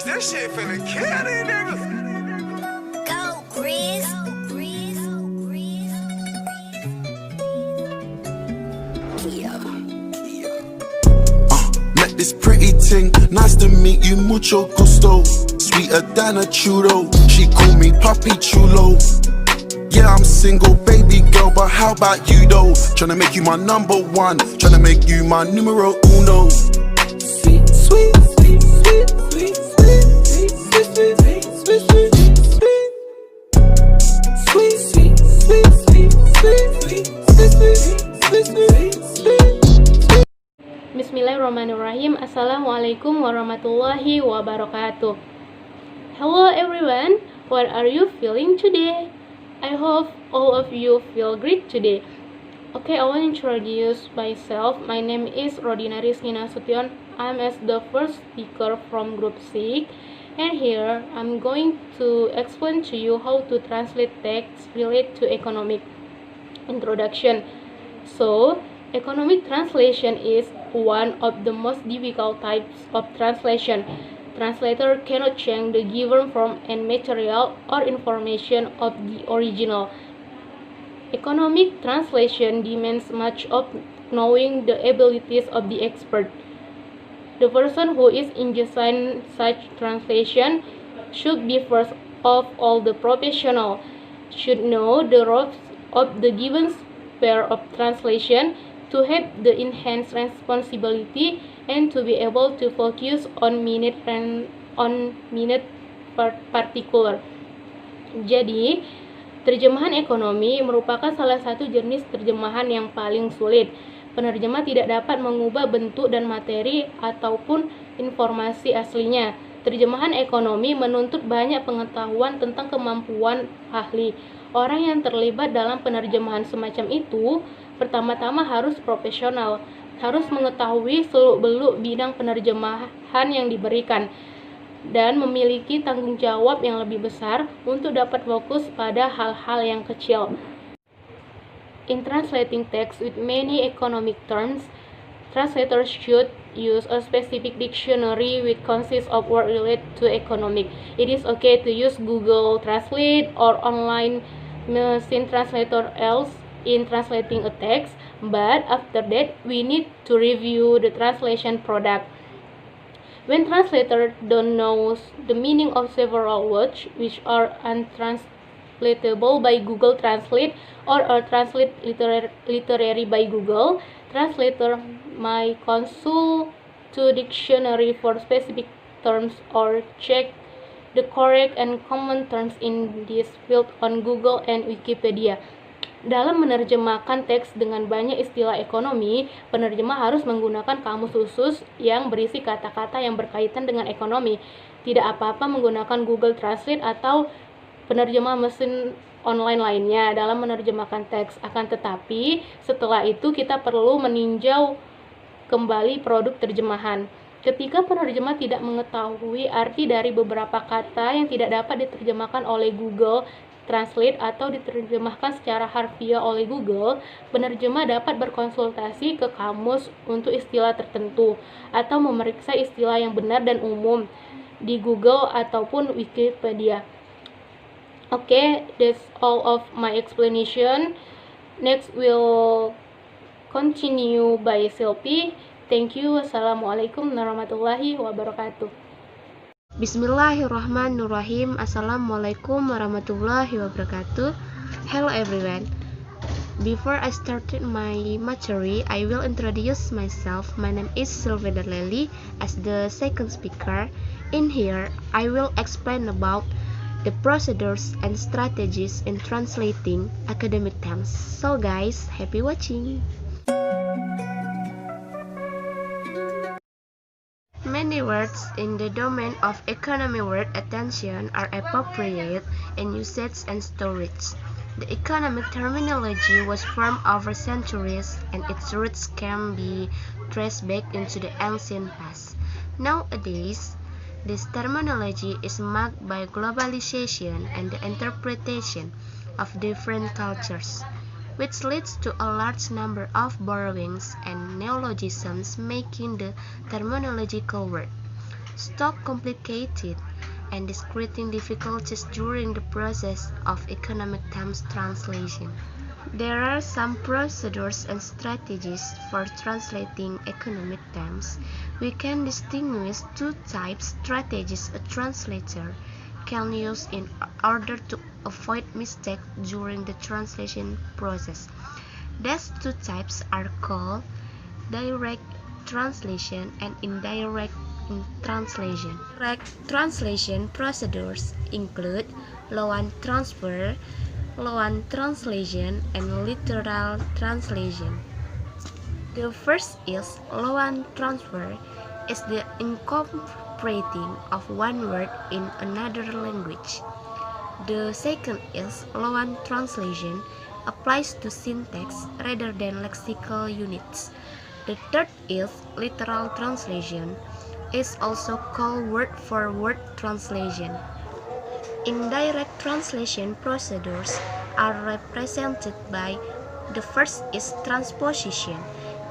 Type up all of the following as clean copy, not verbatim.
This shit finna kill these niggas. Go, Grizz. Met this pretty ting, nice to meet you, mucho gusto. Sweeter than a churro, she call me Papi Chulo. Yeah, I'm single, baby girl, but how about you though? Tryna make you my number one, tryna make you my numero uno. Sweet, sweet, sweet, sweet, sweet, sweet, sweet, sweet, sweet, sweet, sweet, sweet, sweet, sweet, sweet, sweet, sweet, sweet, sweet. Bismillahirrahmanirrahim. Assalamualaikum warahmatullahi wabarakatuh. Hello everyone, what are you feeling today? I hope all of you feel great today. Okay, I want to introduce myself. My name is Rodina Rizky Nasution. I'm as the first speaker from group 6, and here I'm going to explain to you how to translate text related to economic. Introduction. So, economic translation is one of the most difficult types of translation. Translator cannot change the given form and material or information of the original. Economic translation demands much of knowing the abilities of the expert. The person who is engaging such translation should be first of all the professional, should know the ropes of the given sphere of translation, to have the enhanced responsibility, and to be able to focus on minute particular. Jadi, terjemahan ekonomi merupakan salah satu jenis terjemahan yang paling sulit. Penerjemah tidak dapat mengubah bentuk dan materi ataupun informasi aslinya. Terjemahan ekonomi menuntut banyak pengetahuan tentang kemampuan ahli. Orang yang terlibat dalam penerjemahan semacam itu pertama-tama harus profesional, harus mengetahui seluk-beluk bidang penerjemahan yang diberikan, dan memiliki tanggung jawab yang lebih besar untuk dapat fokus pada hal-hal yang kecil. In translating text with many economic terms, translators should use a specific dictionary which consists of words related to economic. It is okay to use Google Translate or online machine translator else in translating a text, but after that we need to review the translation product. When translators don't know the meaning of several words which are untranslatable by Google Translate or are translated literally by Google, translator might consult to dictionary for specific terms or check the correct and common terms in this field on Google and Wikipedia. Dalam menerjemahkan teks dengan banyak istilah ekonomi, penerjemah harus menggunakan kamus khusus yang berisi kata-kata yang berkaitan dengan ekonomi. Tidak apa-apa menggunakan Google Translate atau penerjemah mesin online lainnya dalam menerjemahkan teks. Akan tetapi, setelah itu kita perlu meninjau kembali produk terjemahan. Ketika penerjemah tidak mengetahui arti dari beberapa kata yang tidak dapat diterjemahkan oleh Google Translate atau diterjemahkan secara harfiah oleh Google, penerjemah dapat berkonsultasi ke kamus untuk istilah tertentu atau memeriksa istilah yang benar dan umum di Google ataupun Wikipedia. Okay, that's all of my explanation. Next we'll continue by Silvi. Thank you. Assalamualaikum warahmatullahi wabarakatuh. Bismillahirrahmanirrahim. Assalamualaikum warahmatullahi wabarakatuh. Hello everyone. Before I started my material, I will introduce myself. My name is Silvi Darlely as the second speaker. In here, I will explain about the procedures and strategies in translating academic terms. So guys, happy watching. Many words in the domain of economy worth attention are appropriate in usage and storage. The economic terminology was formed over centuries and its roots can be traced back into the ancient past. Nowadays, this terminology is marked by globalization and the interpretation of different cultures, which leads to a large number of borrowings and neologisms, making the terminological word. stop complicated and discreting difficulties during the process of economic terms translation. There are some procedures and strategies for translating economic terms. We can distinguish two types strategies a translator can use in order to avoid mistakes during the translation process. These two types are called direct translation and indirect translation. Direct translation procedures include loan transfer, loan translation, and literal translation. The first is loan transfer, is the incorporating of one word in another language. The second is loan translation, applies to syntax rather than lexical units. The third is literal translation, is also called word-for-word translation. Indirect translation procedures are represented by the first is transposition,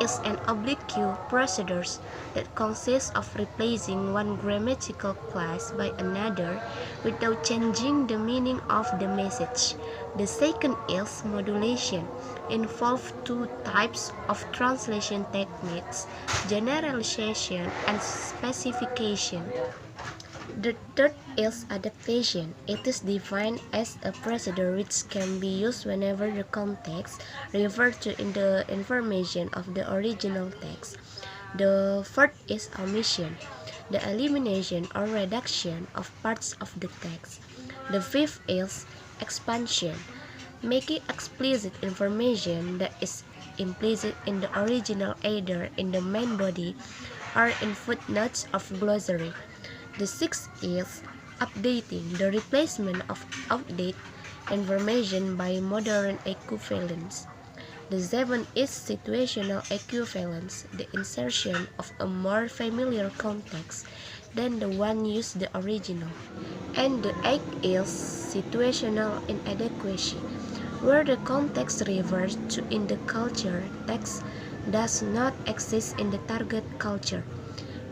is an oblique procedure that consists of replacing one grammatical class by another without changing the meaning of the message. The second is modulation, involves two types of translation techniques, generalization and specification. The third is adaptation. It is defined as a procedure which can be used whenever the context refers to the information of the original text. The fourth is omission, the elimination or reduction of parts of the text. The fifth is expansion, making explicit information that is implicit in the original either in the main body or in footnotes of glossary. The sixth is updating, the replacement of outdated information by modern equivalents. The seventh is situational equivalence, the insertion of a more familiar context than the one used the original. And the eighth is situational inadequacy, where the context refers to in the culture text does not exist in the target culture.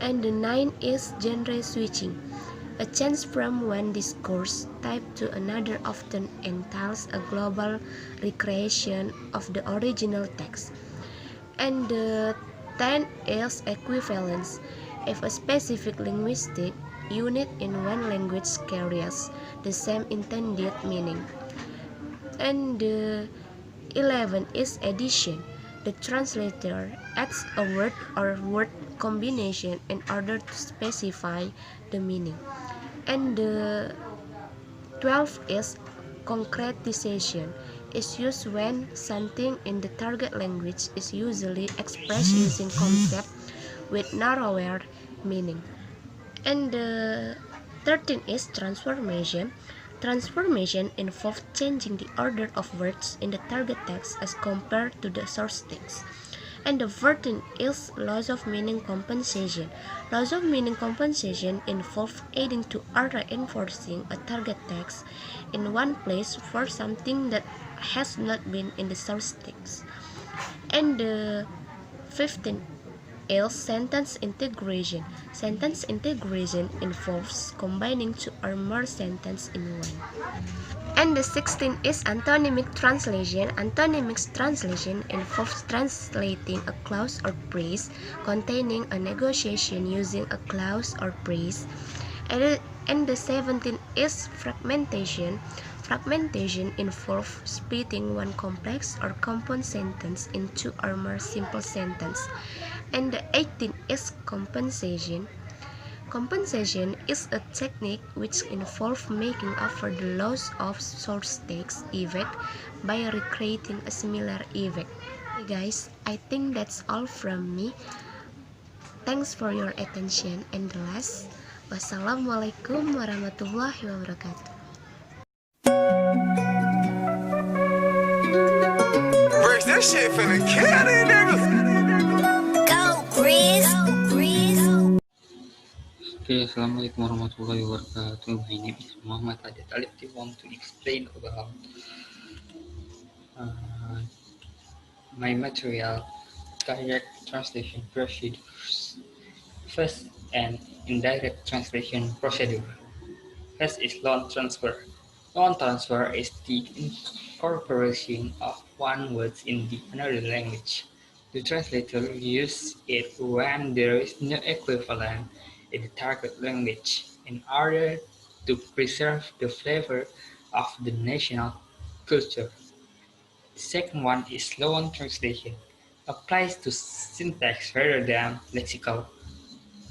And the ninth is genre switching. A change from one discourse type to another often entails a global recreation of the original text. And the tenth is equivalence. If a specific linguistic unit in one language carries the same intended meaning. And the 11 is addition. The translator adds a word or word combination in order to specify the meaning. And the 12 is concretization. Is used when something in the target language is usually expressed using concept with narrower meaning. And the 13 is transformation. Transformation involves changing the order of words in the target text as compared to the source text. And the 14 is loss of meaning compensation. Loss of meaning compensation involves adding to or reinforcing a target text in one place for something that has not been in the source text. And the 15 is sentence integration. Sentence integration involves combining two or more sentences in one. And the 16th is antonymic translation. Antonymic translation involves translating a clause or phrase containing a negotiation using a clause or phrase. And the 17th is fragmentation. Fragmentation involves splitting one complex or compound sentence into or more simple sentences. And the 18th is compensation. Compensation is a technique which involves making up for the loss of source text effect by recreating a similar effect. Hey guys, I think that's all from me. Thanks for your attention and the last. Wassalamualaikum warahmatullahi wabarakatuh. Bricks, that shit finna kill these niggas. Go, Chris. Okay, Assalamualaikum warahmatullahi wabarakatuh. My name is Muhammad Hadi'id Alifti. Want to explain about my material direct translation procedures. First, an indirect translation procedure. First is loan transfer. Loan transfer is the incorporation of one word in the another language. The translator uses it when there is no equivalent in the target language in order to preserve the flavor of the national culture. The second one is loan translation. Applies to syntax rather than lexical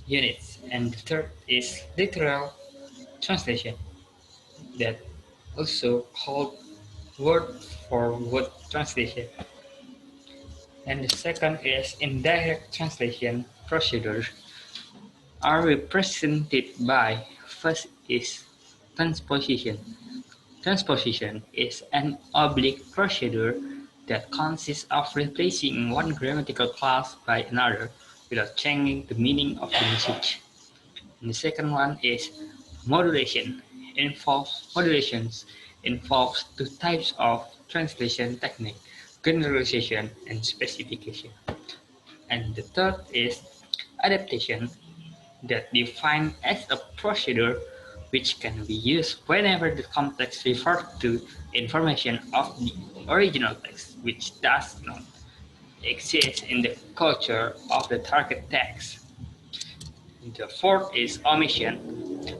units. And the third is literal translation, that also called word-for-word translation. And the second is indirect translation procedures are represented by first is transposition. Transposition is an oblique procedure that consists of replacing one grammatical class by another without changing the meaning of the message. And the second one is modulation. Modulations involves two types of translation technique: generalization and specification. And the third is adaptation, that defined as a procedure which can be used whenever the context refers to information of the original text which does not exist in the culture of the target text. The fourth is omission.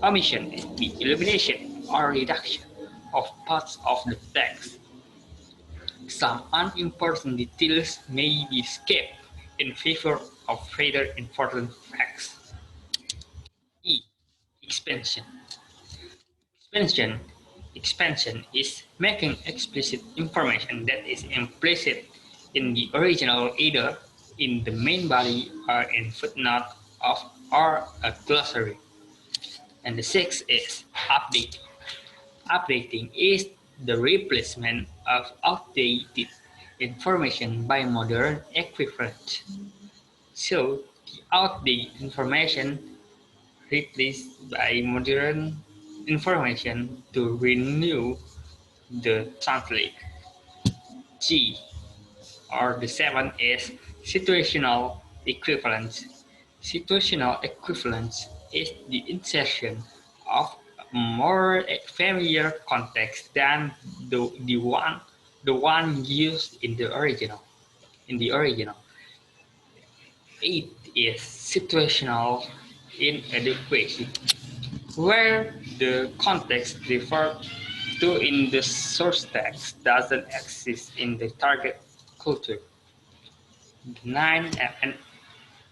Omission is the elimination or reduction of parts of the text. Some unimportant details may be skipped in favor of rather important facts. E. Expansion. Expansion. Expansion is making explicit information that is implicit in the original either in the main body or in footnote of or a glossary. And the sixth is updating. Updating is the replacement of outdated information by modern equivalent. So the outdated information replaced by modern information to renew the translate. G, or the seventh is situational equivalence. Situational equivalence is the insertion of a more familiar context than the one used in the original. Eight is situational inadequacy, where the context referred to in the source text doesn't exist in the target culture. Nine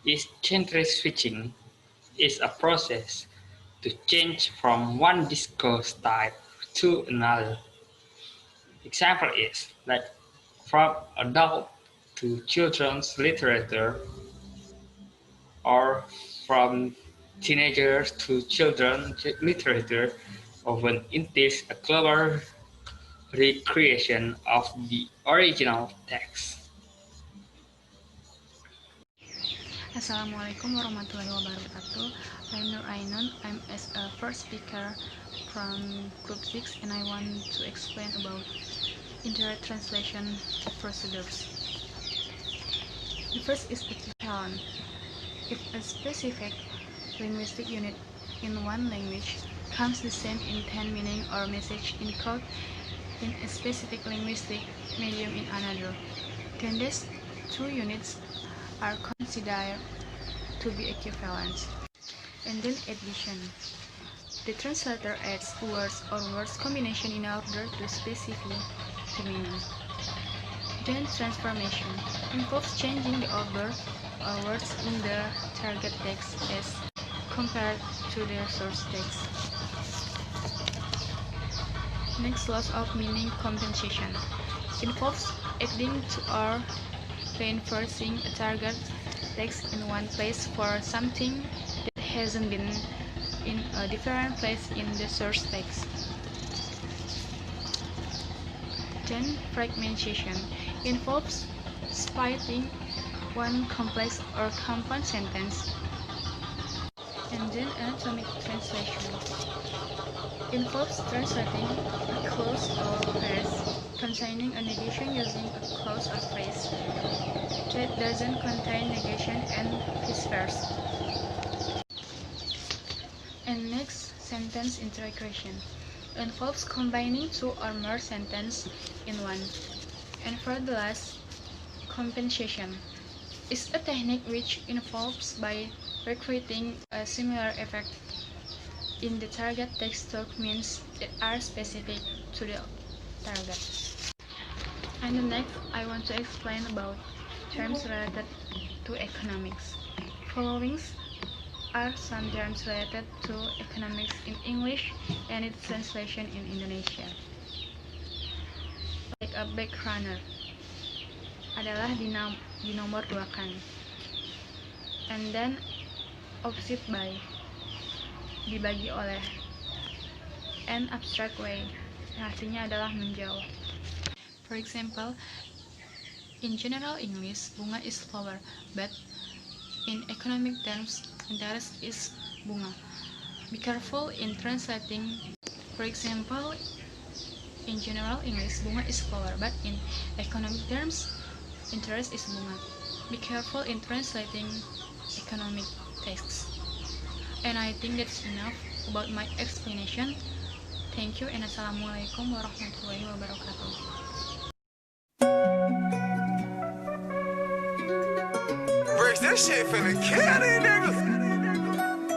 is genre switching, is a process to change from one discourse type to another. Example is like from adult to children's literature, or from teenagers to children's literature, often entails a clever recreation of the original text. Assalamualaikum warahmatullahi wabarakatuh. I'm Nur Ainun. I'm as a first speaker from Group 6 and I want to explain about indirect translation procedures. The first is equivalent. If a specific linguistic unit in one language comes the same intent, meaning, or message encoded in a specific linguistic medium in another, then these two units are considered to be equivalent. And then addition. The translator adds words or words combination in order to specify the meaning. Then transformation involves changing the order of words in the target text as compared to the source text. Next, loss of meaning compensation involves adding to or reinforcing a target text in one place for something that hasn't been in a different place in the source text. Then fragmentation involves splitting one complex or compound sentence. And then anatomic translation involves translating a clause or phrase containing a negation using a clause or phrase that doesn't contain negation and vice versa. And next, sentence integration involves combining two or more sentences in one. And for the last, compensation is a technique which involves by recreating a similar effect in the target text documents that are specific to the target. And the next, I want to explain about terms related to economics. Following are some terms related to economics in English and its translation in Indonesia. Like a back runner adalah dinomor duakan. And then opposite by dibagi oleh. And abstract way artinya adalah menjauh. For example, in general English, bunga is flower, but in economic terms, interest is bunga. Be careful in translating. For example, in general English, bunga is flower, but in economic terms, interest is bunga. Be careful in translating economic texts. And I think that's enough about my explanation. Thank you and Assalamualaikum warahmatullahi wabarakatuh. Bricks, that shit finna kill these niggas.